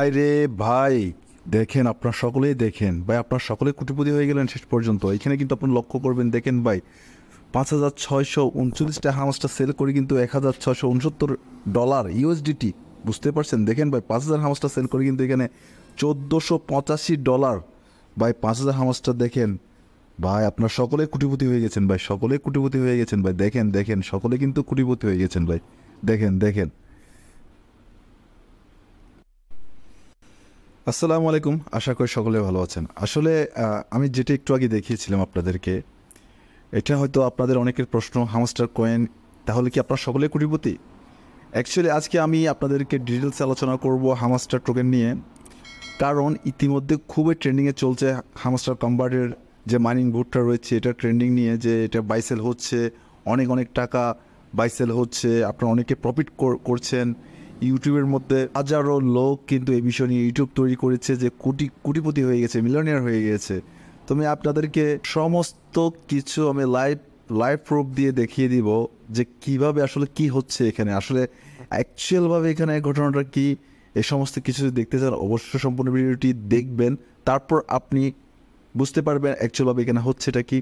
আরে ভাই, দেখেন আপনার সকলেই দেখেন ভাই, আপনার সকলে কোটিপতি হয়ে গেলেন শেষ পর্যন্ত। এখানে কিন্তু আপনি লক্ষ্য করবেন, দেখেন ভাই, 5,639টা হামাসটা সেল করে কিন্তু $1,669 ইউএসডিটি, বুঝতে পারছেন? দেখেন ভাই, 5,000 হামাসটা সেল করে কিন্তু এখানে $1,485। ভাই 5,000 হামাসটা দেখেন ভাই, আপনার সকলে কোটিপতি হয়ে গেছেন ভাই, সকলে কোটিপতি হয়ে গেছেন ভাই। দেখেন দেখেন, সকলে কিন্তু কোটিপতি হয়ে গেছেন ভাই। দেখেন দেখেন। আসসালামু আলাইকুম, আশা করি সকলে ভালো আছেন। আসলে আমি যেটা একটু আগে দেখিয়েছিলাম আপনাদেরকে, এটা হয়তো আপনাদের অনেকের প্রশ্ন, হামস্টার কয়েন তাহলে কি আপনারা সকলে কোটিপতি? অ্যাকচুয়ালি আজকে আমি আপনাদেরকে ডিটেলস আলোচনা করব হামস্টার টোকেন নিয়ে, কারণ ইতিমধ্যে খুবই ট্রেন্ডিংয়ে চলছে হামস্টার কনভার্টের যে মাইনিং বোর্ডটা রয়েছে, এটা ট্রেন্ডিং নিয়ে যে এটা বাইসেল হচ্ছে, অনেক অনেক টাকা বাইসেল হচ্ছে, আপনারা অনেকে প্রফিট করছেন। ইউটিউবের মধ্যে হাজারো লোক কিন্তু এই বিষয় নিয়ে ইউটিউব তৈরি করেছে, যে কোটিপতি হয়ে গেছে, মিলিয়নিয়ার হয়ে গেছে। তো আমি আপনাদেরকে সমস্ত কিছু আমি লাইভ লাইভ প্রুফ দিয়ে দেখিয়ে দিব যে কিভাবে আসলে কি হচ্ছে এখানে, আসলে অ্যাকচুয়ালভাবে এখানে ঘটনাটা কি। এই সমস্ত কিছু যদি দেখতে চান অবশ্যই সম্পূর্ণ ভিডিওটি দেখবেন, তারপর আপনি বুঝতে পারবেন অ্যাকচুয়ালভাবে এখানে হচ্ছেটা কি।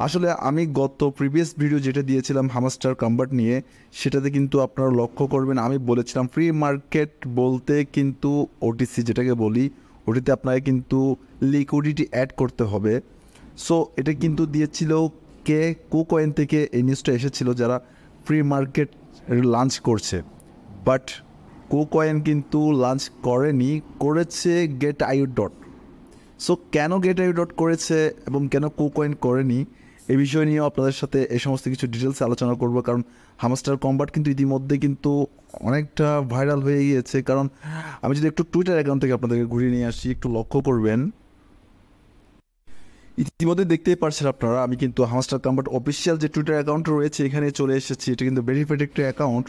আসলে আমি গত প্রিভিয়াস ভিডিও যেটা দিয়েছিলাম হামস্টার কনভার্ট নিয়ে, সেটাতে কিন্তু আপনারা লক্ষ্য করবেন আমি বলেছিলাম ফ্রি মার্কেট বলতে কিন্তু ওটিসি যেটাকে বলি, ওটিতে আপনাকে কিন্তু লিকুইডিটি অ্যাড করতে হবে। সো এটা কিন্তু দিয়েছিল কে, কুকয়েন থেকে এই নিউজটা এসেছিল, যারা ফ্রি মার্কেট লঞ্চ করছে। বাট কুকয়েন কিন্তু লঞ্চ করেনি, করেছে গেট আইও ডট। সো কেন গেট আইও ডট করেছে এবং কেন কুকয়েন করেনি, এই বিষয় নিয়েও আপনাদের সাথে এই সমস্ত কিছু ডিটেলসে আলোচনা করব। কারণ হামস্টার কম্বাট কিন্তু ইতিমধ্যে কিন্তু অনেকটা ভাইরাল হয়ে গিয়েছে। কারণ আমি যদি একটু টুইটার অ্যাকাউন্ট থেকে আপনাদেরকে ঘুরিয়ে নিয়ে আসি, একটু লক্ষ্য করবেন, ইতিমধ্যে দেখতেই পারছেন আপনারা, আমি কিন্তু হামস্টার কম্বাট অফিসিয়াল যে টুইটার অ্যাকাউন্ট রয়েছে এখানে চলে এসেছি। এটা কিন্তু ভেরিফাইড একটা অ্যাকাউন্ট।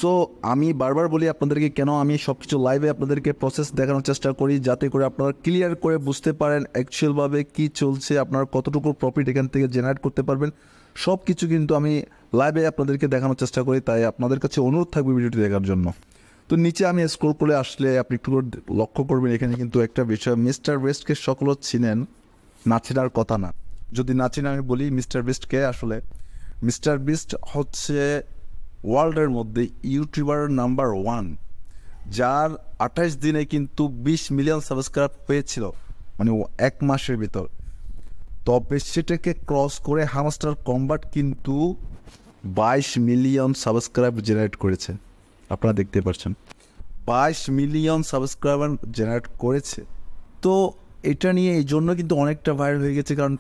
সো আমি বারবার বলি আপনাদেরকে, কেন আমি সব কিছু লাইভে আপনাদেরকে প্রসেস দেখানোর চেষ্টা করি, যাতে করে আপনারা ক্লিয়ার করে বুঝতে পারেন অ্যাকচুয়ালভাবে কী চলছে, আপনারা কতটুকু প্রফিট এখান থেকে জেনারেট করতে পারবেন। সব কিছু কিন্তু আমি লাইভে আপনাদেরকে দেখানোর চেষ্টা করি, তাই আপনাদের কাছে অনুরোধ থাকবে ভিডিওটি দেখার জন্য। তো নিচে আমি স্ক্রল করে আসলে আপনি একটু করে লক্ষ্য করবেন, এখানে কিন্তু একটা বিষয়, মিস্টার ওয়েস্টকে সকল চিনেন, না চেনার কথা না। যদি না চেনে আমি বলি মিস্টার বিস্টকে। আসলে মিস্টার বিস্ট হচ্ছে ওয়ার্ল্ডের মধ্যে ইউটিউবার নাম্বার 1, যার 28 দিনে কিন্তু 20 মিলিয়ন সাবস্ক্রাইব হয়েছিল, মানে এক মাসের ভিতর। তবে সেটাকে ক্রস করে হামস্টার কম্বাট কিন্তু 22 মিলিয়ন সাবস্ক্রাইব জেনারেট করেছে। আপনারা দেখতে পাচ্ছেন 22 মিলিয়ন সাবস্ক্রাইবার জেনারেট করেছে। তো এটা নিয়ে এই জন্য কিন্তু অনেকটা ভাইরাল হয়ে গেছে, কারণ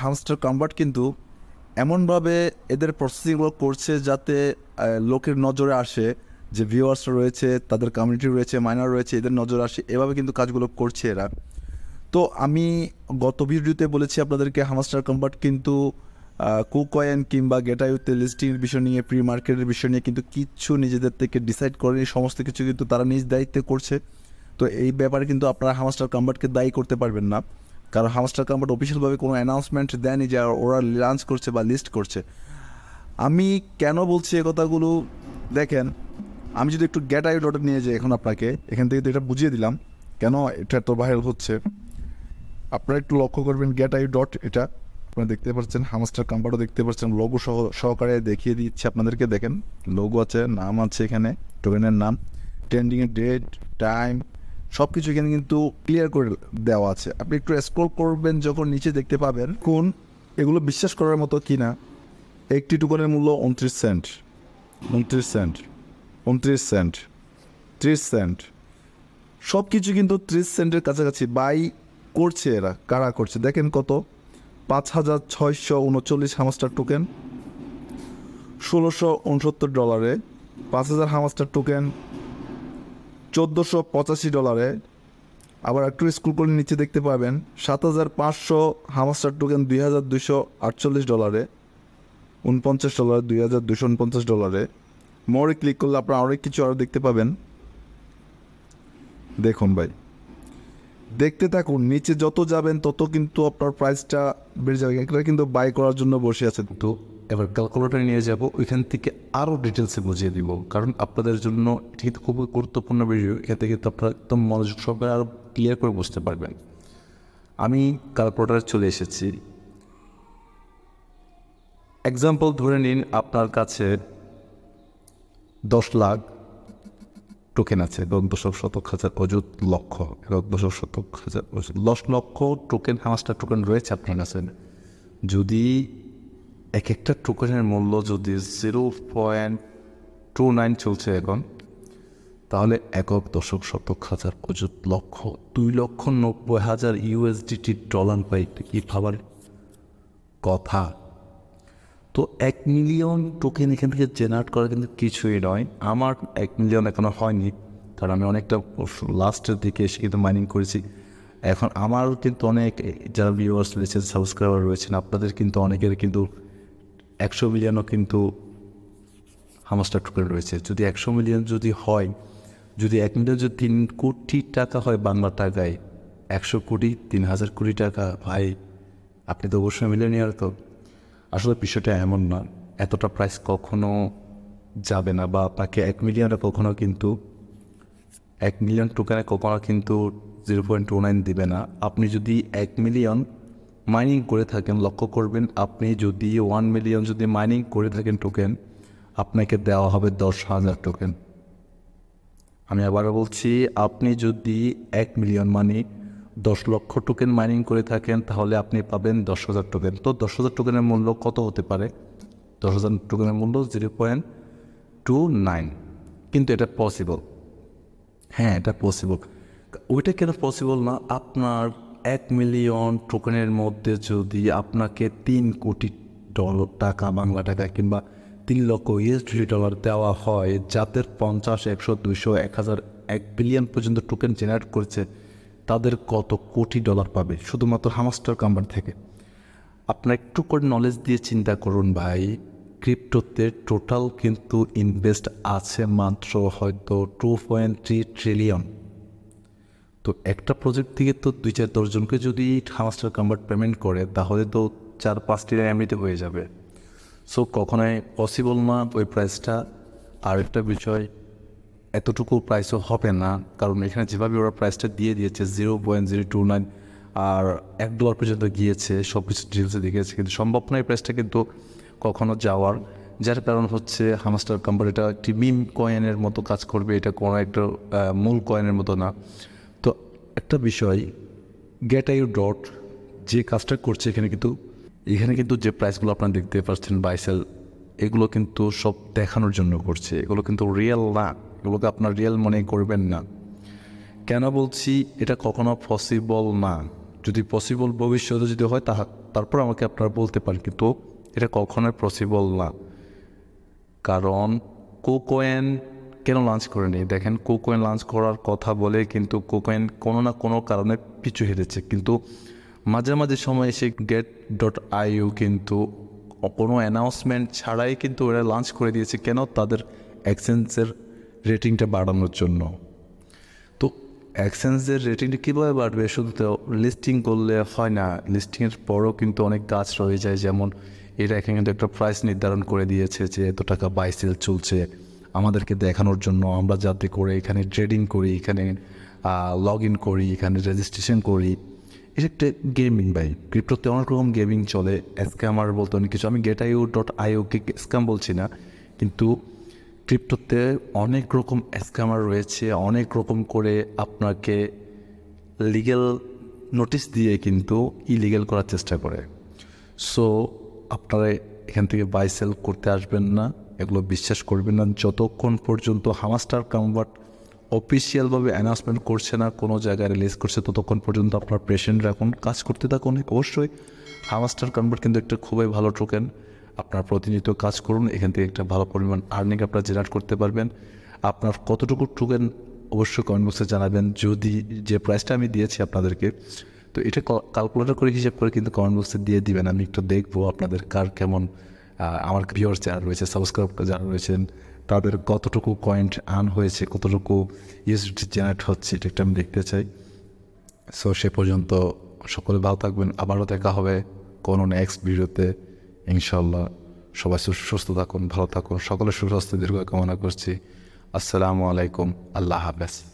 হামস্টার কনভার্ট কিন্তু এমনভাবে এদের প্রসেসিংগুলো করছে যাতে লোকের নজরে আসে, যে ভিউয়ার্সরা রয়েছে, তাদের কমিউনিটি রয়েছে, মাইনার রয়েছে, এদের নজরে আসে, এভাবে কিন্তু কাজগুলো করছে এরা। তো আমি গত ভিডিওতে বলেছি আপনাদেরকে, হামস্টার কনভার্ট কিন্তু কুকয়েন কিংবা গেটাইউতে লিস্টিংয়ের বিষয় নিয়ে, প্রি মার্কেটের বিষয় নিয়ে কিন্তু কিচ্ছু নিজেদের থেকে ডিসাইড করেনি, সমস্ত কিছু কিন্তু তারা নিজ দায়িত্বে করছে। তো এই ব্যাপারে কিন্তু আপনারা হামস্টার কনভার্টকে দায়ী করতে পারবেন না, কারণ হামস্টার কনভার্ট অফিসিয়ালভাবে কোনো অ্যানাউন্সমেন্ট দেয়নি যে ওরা লঞ্চ করছে বা লিস্ট করছে। আমি কেন বলছি এ কথাগুলো, দেখেন, আমি যদি একটু গেট আই ডট নিয়ে যাই এখন আপনাকে, এখান থেকে তো এটা বুঝিয়ে দিলাম কেন এটা এত ভাইরাল হচ্ছে। আপনারা একটু লক্ষ্য করবেন, গেট আই ডট, এটা আপনারা দেখতে পাচ্ছেন, হামস্টার কনভার্টও দেখতে পাচ্ছেন, লোগো সহকারে দেখিয়ে দিচ্ছি আপনাদেরকে। দেখেন লোগো আছে, নাম আছে, এখানে টোকেনের নাম, ট্রেন্ডিংয়ের ডেট, টাইম, সব কিছু এখানে কিন্তু ক্লিয়ার করে দেওয়া আছে। আপনি একটু স্ক্রল করবেন, যখন নিচে দেখতে পাবেন কোন এগুলো বিশ্বাস করার মতো কি না। একটি টোকেনের মূল্য 29 সেন্ট, 29 সেন্ট, 29 সেন্ট, 30 সেন্ট, সব কিছু কিন্তু 30 সেন্টের কাছাকাছি বাই করছে। এরা কারা করছে দেখেন, কত, 5,639 হামস্টার টোকেন $1,669, 5,000 হামস্টার টোকেন $1,485। আবার একটু স্ক্রল করে নিচে দেখতে পাবেন 7,500 হামস্টার টোকেন $2,248, $49, $2,249। মোরে ক্লিক করলে আপনারা অনেক কিছু আরও দেখতে পাবেন। দেখুন ভাই, দেখতে থাকুন, নিচে যত যাবেন তত কিন্তু আপনার প্রাইসটা বেড়ে যাবে। এটা কিন্তু বাই করার জন্য বসে আছে, তো এবার ক্যালকুলেটর নিয়ে যাব, ওইখান থেকে আরও ডিটেলসে বুঝিয়ে দিব, কারণ আপনাদের জন্য এটা কিন্তু খুবই গুরুত্বপূর্ণ ভিডিও। এখান থেকে কিন্তু আপনারা একদম মনোযোগ সহকারে আরও ক্লিয়ার করে বুঝতে পারবেন। আমি ক্যালকুলেটরে চলে এসেছি। এক্সাম্পল ধরে নিন আপনার কাছে 10 লাখ টোকেন আছে, 10,000,000 অযুত লক্ষ, 10,000,000 10 লক্ষ টোকেন, হামাস্টার টোকেন রয়েছে আপনার কাছে। যদি এক একটা টোকেনের মূল্য যদি 0.29 চলছে এখন, তাহলে 1,10,000,000 অযুত লক্ষ 2,90,000 USDT ডলার পাই, কি ভাবার কথা। তো 1 মিলিয়ন টোকেন এখান থেকে জেনারেট করা কিন্তু কিছুই নয়। আমার 1 মিলিয়ন এখনও হয়নি, কারণ আমি অনেকটা লাস্টের দিকে এসে কিন্তু মাইনিং করেছি। এখন আমার কিন্তু অনেক যারা ভিউয়ার্স রয়েছেন, সাবস্ক্রাইবার রয়েছেন, আপনাদের কিন্তু অনেকের কিন্তু 100 মিলিয়নও কিন্তু হামাস্টার টোকেন রয়েছে। যদি 100 মিলিয়ন যদি হয়, যদি 1 মিলিয়ন যদি 3 কোটি টাকা হয় বাংলা টাকায়, 100 কোটি 3,000 কোটি টাকা, ভাই আপনি তো অবশ্যই মিলিয়নিয়ার। তো আসলে বিষয়টা এমন না, এতটা প্রাইস কখনো যাবে না, বা আপনাকে 1 মিলিয়নে কখনো কিন্তু 1 মিলিয়ন টোকেনে কখনো কিন্তু 0.29 দিবে না। আপনি যদি 1 মিলিয়ন মাইনিং করে থাকেন, লক্ষ্য করবেন আপনি যদি 1 মিলিয়ন যদি মাইনিং করে থাকেন টোকেন, আপনাকে দেওয়া হবে 10,000 টোকেন। আমি আবারও বলছি, আপনি যদি 1 মিলিয়ন মানে 10 লক্ষ টোকেন মাইনিং করে থাকেন, তাহলে আপনি পাবেন 10,000 টোকেন। তো 10,000 টোকেনের মূল্য কত হতে পারে? 10,000 টোকেনের মূল্য 0.29। কিন্তু এটা পসিবল, হ্যাঁ এটা পসিবল। ওইটা কেন পসিবল না? আপনার 1 মিলিয়ন টোকেনের মধ্যে যদি আপনাকে 3 কোটি টাকা বাংলা টাকা কিংবা 3 লক্ষ USD ডলার দেওয়া হয়, যাদের 50, 100, 200, 1000, 1 বিলিয়ন পর্যন্ত টোকেন জেনারেট করেছে, তাদের কত কোটি ডলার পাবে শুধুমাত্র হামাস্টার কাম্বার থেকে? আপনার একটু করে নলেজ দিয়ে চিন্তা করুন ভাই। ক্রিপ্টোতে টোটাল কিন্তু ইনভেস্ট আছে মাত্র হয়তো 2.3 ট্রিলিয়ন। তো একটা প্রজেক্ট থেকে তো 2-4-10 জনকে যদি হামাস্টার কাম্বার পেমেন্ট করে, তাহলে তো 4-5 ট্রিলিয়ন এমনিতে হয়ে যাবে। সো কখনোই পসিবল না ওই প্রাইসটা। আর একটা বিষয়, এতটুকু প্রাইসও হবে না, কারণ এখানে যেভাবে ওরা প্রাইসটা দিয়ে দিয়েছে 0.029 আর $1 পর্যন্ত গিয়েছে, সব কিছু ডিটেলসে দেখিয়েছে, কিন্তু সম্ভব নয় এই প্রাইসটা কিন্তু কখনো যাওয়ার। যার কারণ হচ্ছে হামাস্টার কাম্বার এটা একটি মিম কয়েনের মতো কাজ করবে, এটা কোনো একটা মূল কয়েনের মতো না। তো একটা বিষয়, গেটআইও ডট যে কাজটা করছে এখানে কিন্তু যে প্রাইসগুলো আপনারা দেখতে পাচ্ছেন বাইসেল, এগুলো কিন্তু সব দেখানোর জন্য করছে, এগুলো কিন্তু রিয়েল না, এগুলোকে আপনার রিয়েল মনে করবেন না। কেন বলছি এটা কখনো পসিবল না? যদি পসিবল ভবিষ্যতে যদি হয় তারপর আমাকে আপনারা বলতে পারেন, কিন্তু এটা কখনোই পসিবল না। কারণ কোকয়েন কেন লঞ্চ করেনি? দেখেন, কোকয়েন লঞ্চ করার কথা বলে কিন্তু কোকয়েন কোনো না কোনো কারণে পিছু হেরেছে, কিন্তু মাঝে মাঝে সময় এসে get.io কিন্তু কোনো অ্যানাউন্সমেন্ট ছাড়াই কিন্তু ওরা লঞ্চ করে দিয়েছে। কেন? তাদের এক্সচেঞ্জের রেটিংটা বাড়ানোর জন্য। তো এক্সচেঞ্জের রেটিংটা কীভাবে বাড়বে? শুধু তো লিস্টিং করলে হয় না, লিস্টিংয়ের পরও কিন্তু অনেক কাজ রয়ে যায়। যেমন এরা এখানে কিন্তু একটা প্রাইস নির্ধারণ করে দিয়েছে যে এত টাকা বাই সেল চলছে, আমাদেরকে দেখানোর জন্য। আমরা যাতে করে এখানে ট্রেডিং করি, এখানে লগ ইন করি, এখানে রেজিস্ট্রেশন করি। এটা একটা গেমিং ভাই, ক্রিপ্টোতে অনেক রকম গেমিং চলে, স্ক্যামার বলতে অনেক কিছু। আমি get.io-কে স্ক্যাম বলছি না, কিন্তু ক্রিপ্টোতে অনেক রকম স্ক্যামার রয়েছে, অনেক রকম করে আপনাকে লিগ্যাল নোটিশ দিয়ে কিন্তু ইলিগ্যাল করার চেষ্টা করে। সো আপনারা এখান থেকে বাই সেল করতে আসবেন না, এগুলো বিশ্বাস করবেন না যতক্ষণ পর্যন্ত হামাস্টার কাম্বার অফিসিয়ালভাবে অ্যানাউন্সমেন্ট করছে না, কোনো জায়গায় রিলিজ করছে, ততক্ষণ পর্যন্ত আপনার পেশেন্ট রাখুন, কাজ করতে থাকুন। অবশ্যই হামাস্টার কাম্বার কিন্তু একটা খুবই ভালো টোকেন, আপনার প্রতিনিয়ত কাজ করুন, এখান থেকে একটা ভালো পরিমাণ আর্নিং আপনারা জেনারেট করতে পারবেন। আপনার কতটুকু টোকেন অবশ্যই কমেন্ট বক্সে জানাবেন। যদি যে প্রাইসটা আমি দিয়েছি আপনাদেরকে, তো এটা ক্যালকুলেটর করে হিসাব করে কিন্তু কমেন্ট বক্সে দিয়ে দিবেন, আমি একটু দেখবো আপনাদের কার কেমন, আমার ভিউয়ার্স যারা রয়েছে, সাবস্ক্রাইব যারা রয়েছেন, তাদের কতটুকু পয়েন্ট আর্ন হয়েছে, কতটুকু ইউএসডি জেনারেট হচ্ছে, এটা একটা আমি দেখতে চাই। সো সে পর্যন্ত সকলে ভালো থাকবেন, আবারও দেখা হবে কোনো নেক্সট ভিডিওতে ইনশাল্লাহ। সবাই সুস্থ থাকুন, ভালো থাকুন, সকলের সুস্বাস্থ্য দীর্ঘ কামনা করছি। আসসালামু আলাইকুম, আল্লাহ হাফেজ।